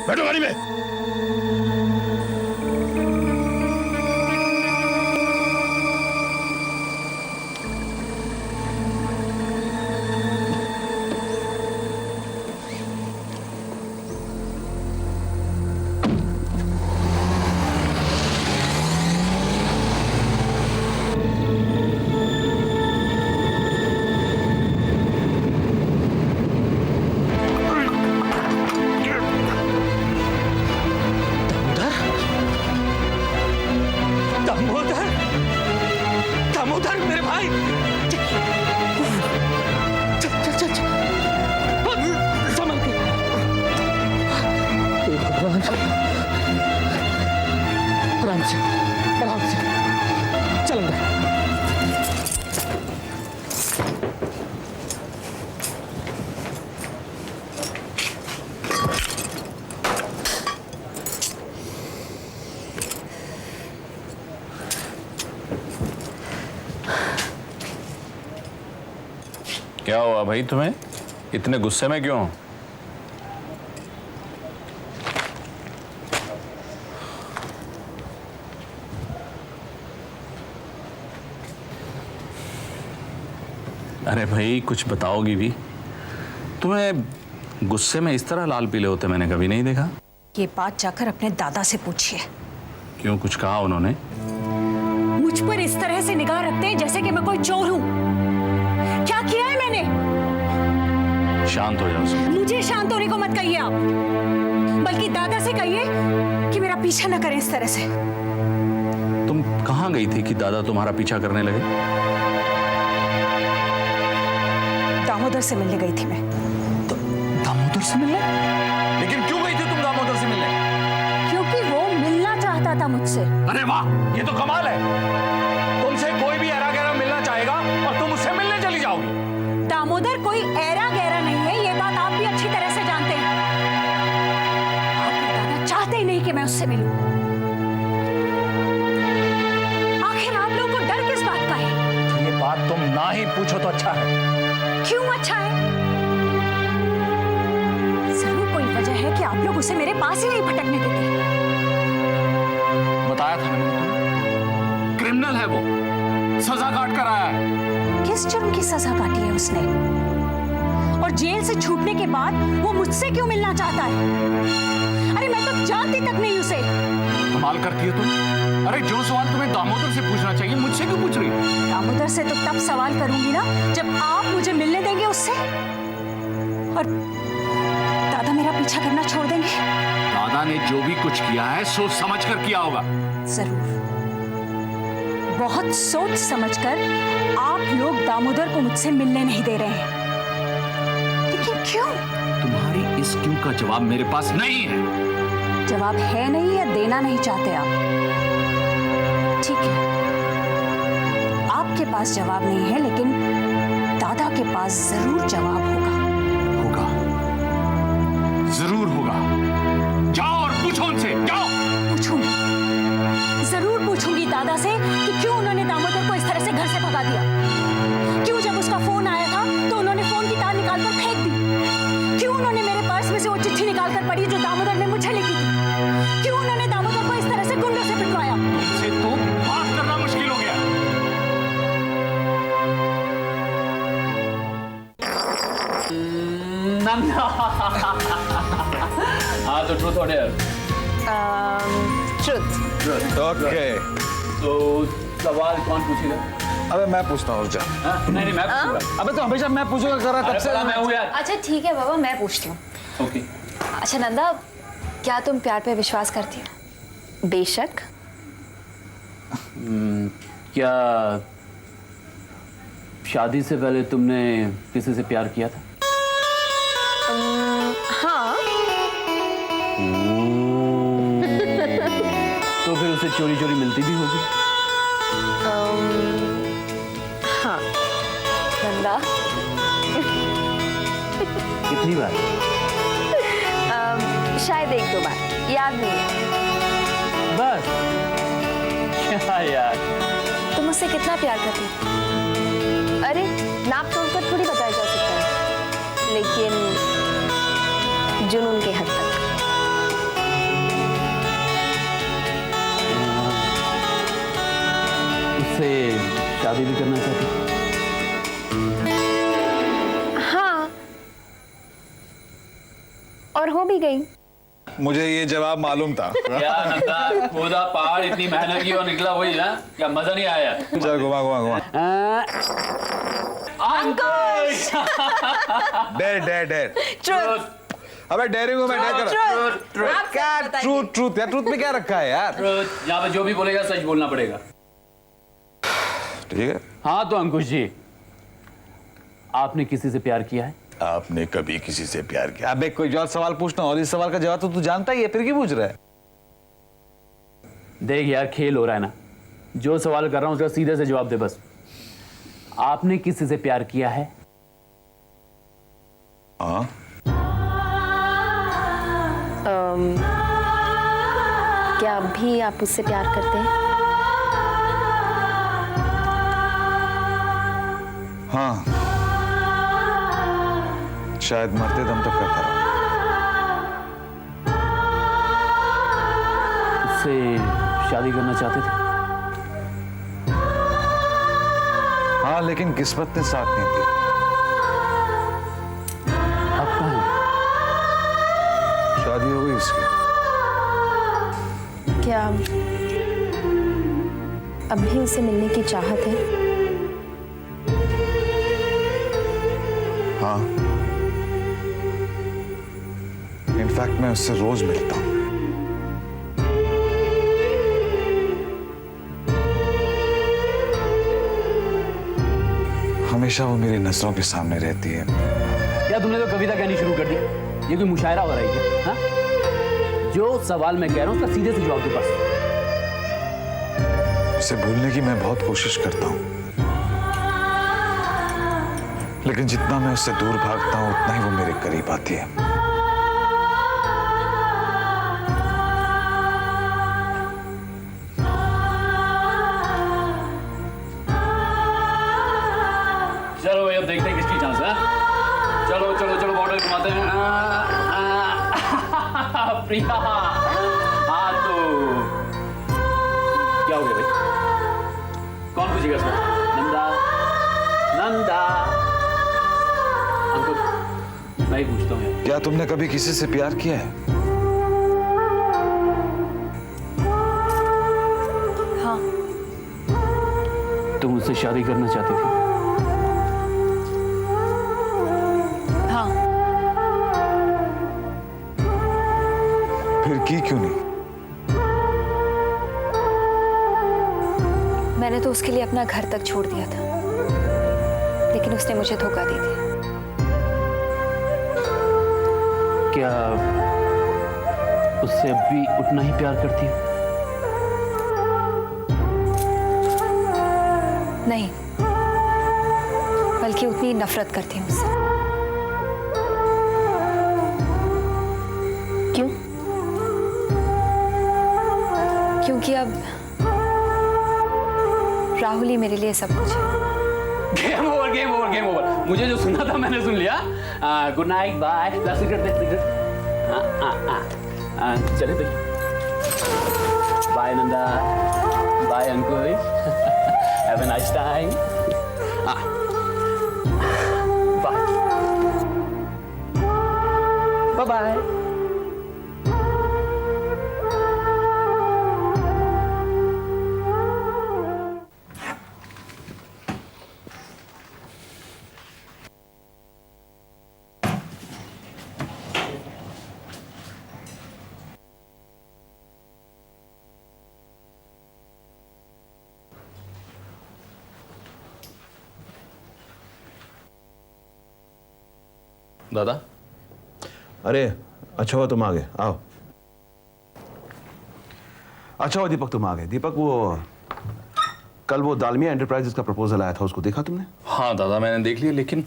बैठो गाड़ी में। दामोदर मेरे भाई, चल चल चल चल, संभल के। आराम से आराम से चल अंदर। क्या हुआ भाई, तुम्हें इतने गुस्से में क्यों? अरे भाई कुछ बताओगी भी? तुम्हें गुस्से में इस तरह लाल पीले होते मैंने कभी नहीं देखा। ये बात जाकर अपने दादा से पूछिए। क्यों, कुछ कहा उन्होंने? मुझ पर इस तरह से निगाह रखते हैं जैसे कि मैं कोई चोर हूं। क्या किया है मैंने? शांत हो जाओ। मुझे शांत होने को मत कहिए आप, बल्कि दादा से कहिए कि मेरा पीछा न करें इस तरह से। तुम कहाँ गई थी कि दादा तुम्हारा पीछा करने लगे? दामोदर से मिलने गई थी मैं। तो दामोदर से मिलने? लेकिन क्यों गई थी तुम दामोदर से मिलने? क्योंकि वो मिलना चाहता था मुझसे। अरे वाह, ये तो कमाल है। तुमसे कोई भी ऐरा गैरा मिलना चाहेगा और तुम उससे मिलने चली जाओगी। दामोदर कोई ऐरा गैरा नहीं है, ये बात आप भी अच्छी तरह से जानते हैं। आपके दादा चाहते ही नहीं कि मैं उससे मिलूं। आखिर आप लोगों को डर किस बात का है? ये बात तुम ना ही पूछो तो अच्छा है। क्यों अच्छा है? जरूर कोई वजह है कि आप लोग उसे मेरे पास ही नहीं भटकने देते। बताया था मैंने तुम्हें, क्रिमिनल है वो, सजा काट कर आया है। किस जुर्म की सजा काटी है उसने? और जेल से छूटने के बाद वो मुझसे क्यों मिलना चाहता है? अरे मैं तो जानती तक नहीं उसे। कमाल करती है तुम। अरे जो सवाल तुम्हें दामोदर से पूछना चाहिए मुझसे क्यों पूछ रही हो? दामोदर से तो तब सवाल करूंगी ना जब आप मुझे मिलने देंगे उससे, और दादा मेरा पीछा करना छोड़ देंगे। दादा ने जो भी कुछ किया है सोच समझ कर किया होगा। जरूर, बहुत सोच समझकर आप लोग दामोदर को मुझसे मिलने नहीं दे रहे हैं। लेकिन क्यों? तुम्हारी इस क्यों का जवाब मेरे पास नहीं है। जवाब है नहीं या देना नहीं चाहते आप? ठीक है, आपके पास जवाब नहीं है, लेकिन दादा के पास जरूर जवाब होगा। होगा, जरूर होगा। जाओ और पूछो उनसे, जाओ। पूछूंगी, जरूर पूछूंगी दादा से कि क्यों उन्होंने दामोदर को इस तरह से घर से भगा दिया। क्यों जब उसका फोन आया था तो उन्होंने फोन की तार निकालकर फेंक दी? क्यों उन्होंने मेरे पर्स में से वो चिट्ठी निकालकर पढ़ी जो दामोदर ने मुझे लिखी थी? क्यों उन्होंने दामोदर को इस तरह से गुंडों से पिटवाया? तुमसे तो बात करना मुश्किल हो गया। नंदा। हाँ तो ट्रूथ और डेयर? ट्रुथ। ओके। तो सवाल कौन पूछेगा? अबे मैं पूछता हूँ, जा। नहीं मैं पूछूंगा। अबे तो हमेशा मैं पूछूंगा कर रहा तब से। मैं हूँ यार। अच्छा ठीक है बाबा, मैं पूछती हूँ। ओके। अच्छा नंदा, क्या तुम प्यार पे विश्वास करती हो? बेशक। क्या शादी से पहले तुमने किसी से प्यार किया था? हाँ। तो फिर उसे चोरी चोरी मिलती भी होगी। हाँ नंदा। कितनी बार? शायद एक दो बार, याद नहीं है। बस? क्या यार, तुम मुझसे कितना प्यार करती हो? अरे नाप तोड़कर थोड़ी बताया जा सकता है, लेकिन जुनून के हद तक। शादी भी करना चाहती हो? हाँ, और हो भी गई। मुझे ये जवाब मालूम था। क्या नंदा, खुदा पहाड़ इतनी मेहनत की और निकला वही ना, क्या मजा नहीं आया? चल घुमा घुमा घुमा। Der der der. अबे डेयरिंग हूँ मैं, डेर कर। क्या ट्रूथ ट्रूथ यार, ट्रूथ में क्या रखा है यार? यहाँ पे जो भी बोलेगा सच बोलना पड़ेगा। ठीक है। हाँ तो अंकुश जी, आपने किसी से प्यार किया है? आपने कभी किसी से प्यार किया? अबे कोई और सवाल पूछना, और इस सवाल का जवाब तो तू जानता ही है, फिर क्यों पूछ रहा है? देख यार, खेल हो रहा है ना, जो सवाल कर रहा हूं उसका सीधे से जवाब दे बस। आपने किसी से प्यार किया है? हाँ। क्या अभी आप उससे प्यार करते हैं? हाँ, शायद मरते दम तक करता रहा। उससे शादी करना चाहते थे? हाँ, लेकिन किस्मत ने साथ नहीं दी। अब कहाँ है? शादी हो गई इसकी। क्या अभी उसे मिलने की चाहत है? हाँ, इनफैक्ट मैं उससे रोज मिलता हूं। हमेशा वो मेरी नजरों के सामने रहती है। क्या तुमने तो कविता कहनी शुरू कर दी? ये कोई मुशायरा हो रहा है क्या? हाँ? जो सवाल मैं कह रहा हूं उसका सीधे से जवाब दो बस। उसे भूलने की मैं बहुत कोशिश करता हूं, लेकिन जितना मैं उससे दूर भागता हूं उतना ही वो मेरे करीब आती है। चलो भाई, अब देखते हैं किसकी चांस है। चलो चलो चलो, बॉर्डर घुमाते हैं। प्रिया, हाँ तो क्या हो गया भाई? कौन पूछेगा इसमें? नंदा, नंदा। अंकुल, मैं ही पूछता हूँ। क्या तुमने कभी किसी से प्यार किया है? हाँ। तुम मुझसे शादी करना चाहती थी? हाँ। फिर की क्यों नहीं? मैंने तो उसके लिए अपना घर तक छोड़ दिया था, लेकिन उसने मुझे धोखा दे दिया। क्या उससे अब भी उतना ही प्यार करती हो? नहीं, बल्कि उतनी नफरत करती हूँ उससे। क्यों? क्योंकि अब राहुल ही मेरे लिए सब कुछ है। Game over, game over, game over. मुझे जो सुनना था मैंने सुन लिया। Good night, bye. चले भाई, bye Nanda, bye uncle, have a nice time, bye bye. दादा, अरे अच्छा हुआ तुम आ गए, आओ। अच्छा हुआ दीपक तुम आ गए। दीपक, वो कल वो दालमिया एंटरप्राइजेस का प्रपोजल आया था, उसको देखा तुमने? हाँ दादा, मैंने देख लिया, लेकिन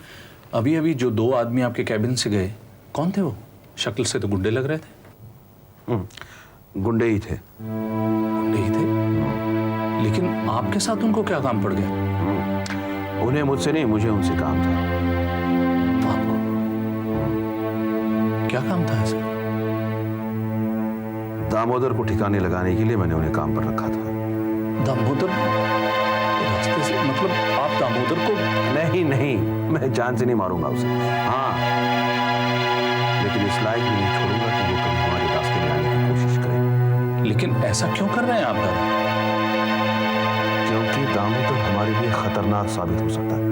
अभी अभी जो 2 आदमी आपके कैबिन से गए, कौन थे वो? शक्ल से तो गुंडे लग रहे थे। गुंडे ही थे। गुंडे ही थे? लेकिन आपके साथ उनको क्या काम पड़ गया? उन्हें मुझसे नहीं, मुझे उनसे काम था। आपको क्या काम था ऐसा? दामोदर को ठिकाने लगाने के लिए मैंने उन्हें काम पर रखा था। दामोदर? रास्ते से मतलब आप दामोदर को? नहीं नहीं, मैं जान से नहीं मारूंगा उसे। हाँ, लेकिन इस लायक भी नहीं छोड़ूंगा कि वो कभी हमारे रास्ते में आने की कोशिश करे। लेकिन ऐसा क्यों कर रहे हैं आप दादा? क्योंकि दामोदर हमारे लिए खतरनाक साबित हो सकता है।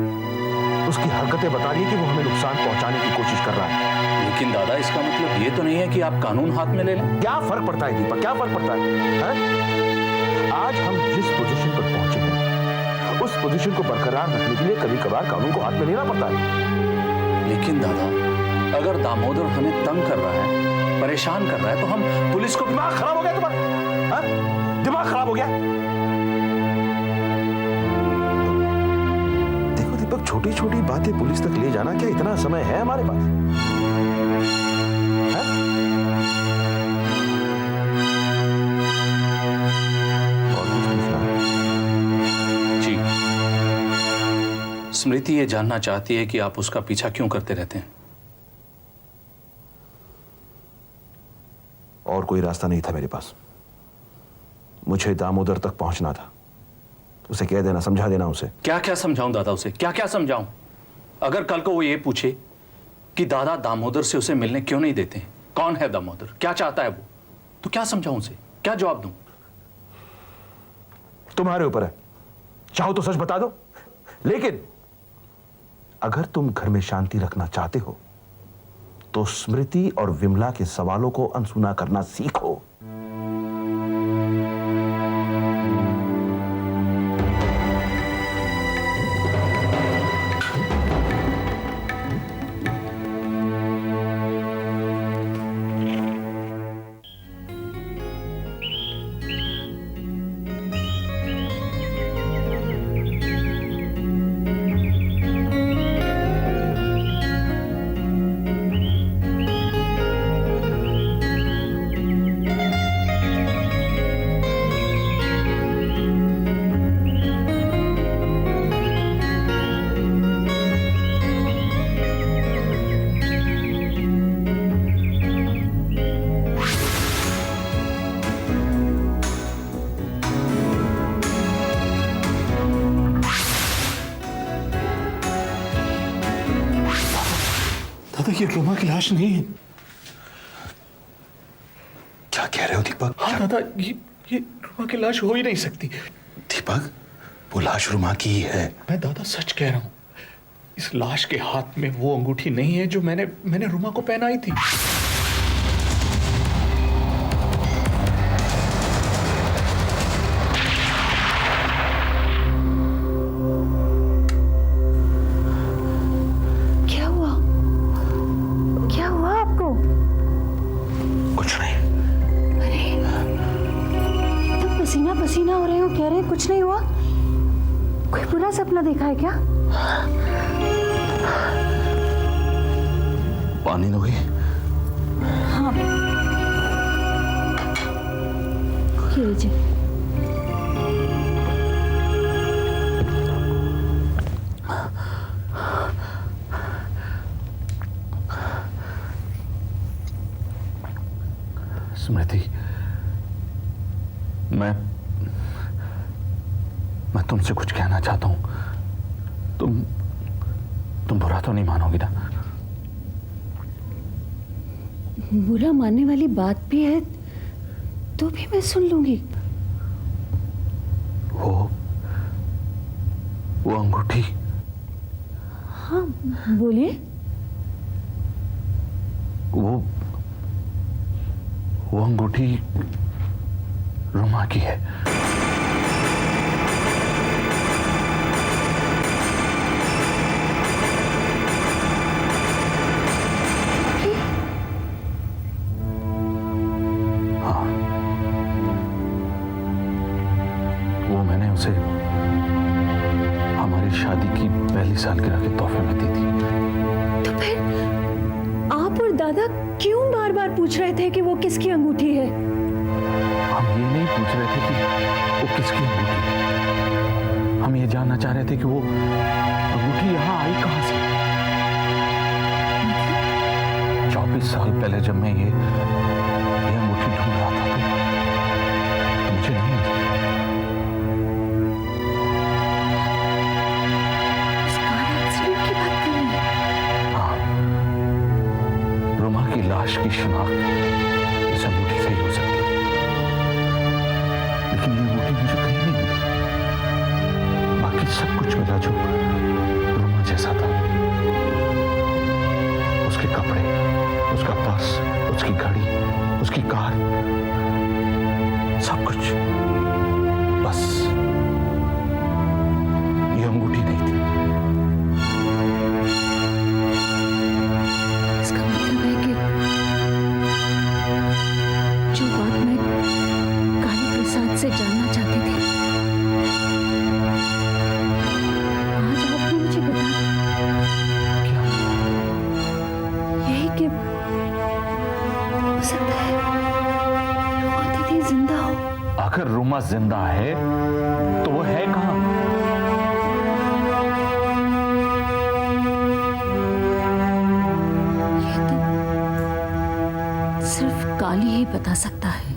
उसकी हरकतें बता रही है कि वो हमें नुकसान पहुंचाने की कोशिश कर रहा है। लेकिन दादा, इसका मतलब ये तो नहीं है कि आप कानून हाथ में ले लें। क्या फर्क पड़ता है दीपक, क्या फर्क पड़ता है? आज हम जिस पोजीशन पर पहुंचे हैं, उस पोजीशन को बरकरार रखने के लिए कभी कभार कानून को हाथ में लेना पड़ता है। लेकिन दादा, अगर दामोदर हमें तंग कर रहा है, परेशान कर रहा है, तो हम पुलिस को। दिमाग खराब हो गया तुम्हारा? हाँ? दिमाग खराब हो गया? देखो दीपक, छोटी छोटी बातें पुलिस तक ले जाना, क्या इतना समय है हमारे पास? हाँ? और कुछ पूछना है? जी, स्मृति ये जानना चाहती है कि आप उसका पीछा क्यों करते रहते हैं। और कोई रास्ता नहीं था मेरे पास। मुझे दामोदर तक पहुंचना था। उसे कह देना, समझा देना उसे। क्या क्या समझाऊं दादा उसे, क्या क्या समझाऊं? अगर कल को वो ये पूछे कि दादा दामोदर से उसे मिलने क्यों नहीं देते हैं, कौन है दामोदर, क्या चाहता है वो, तो क्या समझाऊं उसे, क्या जवाब दूं? तुम्हारे ऊपर है, चाहो तो सच बता दो। लेकिन अगर तुम घर में शांति रखना चाहते हो तो स्मृति और विमला के सवालों को अनसुना करना सीखो। दादा, ये रुमा की लाश नहीं है। क्या कह रहे हो दीपक? हाँ दादा, ये रुमा की लाश हो ही नहीं सकती। दीपक, वो लाश रुमा की ही है। मैं दादा सच कह रहा हूँ, इस लाश के हाथ में वो अंगूठी नहीं है जो मैंने रुमा को पहनाई थी। पसीना हो रहे हो, कह रहे हैं कुछ नहीं हुआ। कोई बुरा सपना देखा है क्या? पानी दोगी? हाँ, ये लीजिए। स्मृति, मैं तुमसे कुछ कहना चाहता हूं। तुम बुरा तो नहीं मानोगी ना? बुरा मानने वाली बात भी है तो भी मैं सुन लूंगी। वो अंगूठी। हाँ, बोलिए। वो अंगूठी रुमा की है। हाँ, वो मैंने उसे हमारी शादी की पहली सालगिरह के तोहफे में दी थी। तो फिर आप और दादा क्यों बार बार पूछ रहे थे कि वो किसकी अंगूठी है? हम ये नहीं पूछ रहे थे कि वो किसकी अंगूठी है, हम ये जानना चाह रहे थे कि वो अंगूठी यहाँ आई कहाँ से। 24 साल पहले जब मैं ये अंगूठी ढूंढ रहा था तो मुझे नहीं मिली। की शिनाख्त इस अंगूठी से ही हो सकती है, लेकिन ये अंगूठी मुझे कहीं नहीं मिली। बाकी सब कुछ मिला जो रुमा जैसा था। उसके कपड़े, उसका पर्स, उसकी घड़ी, उसकी कार, सब कुछ। बस ये अंगूठी नहीं थी। इसका मतलब है कि जो बात मैं काली प्रसाद से जानना चाहती थी, आज आपने मुझे बताया। यही कि हो सकता है रुमा दीदी जिंदा हो। अगर रुमा जिंदा है तो वो है कहां? ये तो सिर्फ काली ही बता सकता है।